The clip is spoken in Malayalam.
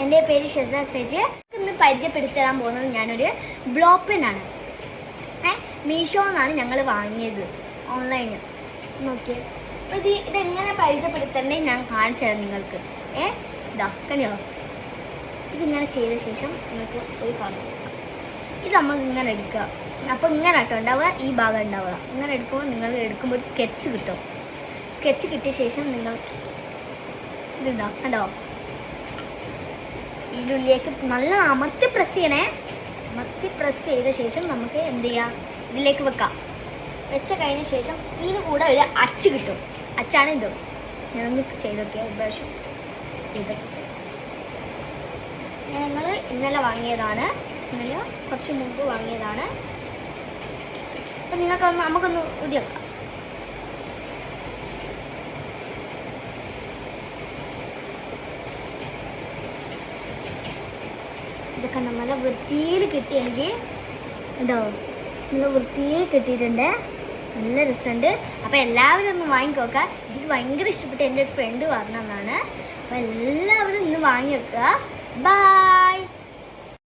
എൻ്റെ പേര് ഷെസ സെജ്. ഇന്ന് പരിചയപ്പെടുത്തരാൻ പോകുന്നത് ഞാനൊരു ബ്ലോ പെന്നാണ്. മീഷോ എന്നാണ് ഞങ്ങൾ വാങ്ങിയത് ഓൺലൈനിൽ. നോക്കിയേ, അപ്പോൾ ഇതെങ്ങനെ പരിചയപ്പെടുത്തണ്ടേ ഞാൻ കാണിച്ചു തരാം നിങ്ങൾക്ക്. ഇതാ കണ്ടിയോ, ഇതിങ്ങനെ ചെയ്ത ശേഷം നിങ്ങൾക്ക് ഒരു കളർ ഇത് നമ്മൾ ഇങ്ങനെ എടുക്കുക. അപ്പോൾ ഇങ്ങനെ കേട്ടോ ഉണ്ടാവുക, ഈ ഭാഗം ഉണ്ടാവുക. ഇങ്ങനെ എടുക്കുമ്പോൾ നിങ്ങൾ എടുക്കുമ്പോൾ ഒരു സ്കെച്ച് കിട്ടും. സ്കെച്ച് കിട്ടിയ ശേഷം നിങ്ങൾ ഇതാ കണ്ടോ, ഇതിലേക്ക് നല്ല അമർത്തി പ്രസ് ചെയ്യണേ. അമർത്തി പ്രസ് ചെയ്ത ശേഷം നമുക്ക് എന്ത് ചെയ്യാം, ഇതിലേക്ക് വെക്കാം. വെച്ച കഴിഞ്ഞ ശേഷം ഇതിന് കൂടെ ഒരു അച്ച് കിട്ടും. അച്ചാണ് ഇത്. ഞാനൊന്ന് ചെയ്തൊക്കെ ഒരു പ്രാവശ്യം ചെയ്ത്. ഞങ്ങൾ ഇന്നലെ വാങ്ങിയതാണ്, ഇന്നലെ കുറച്ച് മുമ്പ് വാങ്ങിയതാണ്. അപ്പം നമുക്കൊന്ന് ഊതി വെക്കാം. ഇതൊക്കെ നല്ല വൃത്തിയിൽ കിട്ടിയെങ്കിൽ ഉണ്ടോ, നല്ല വൃത്തിയിൽ കിട്ടിയിട്ടുണ്ട്. നല്ല രസമുണ്ട്. അപ്പോൾ എല്ലാവരും ഒന്ന് വാങ്ങിക്കോക്കുക. എനിക്ക് ഭയങ്കര ഇഷ്ടപ്പെട്ട് എൻ്റെ ഒരു ഫ്രണ്ട് പറഞ്ഞതാണ്. അപ്പോൾ എല്ലാവരും ഇന്ന് വാങ്ങി വെക്കുക. ബൈ.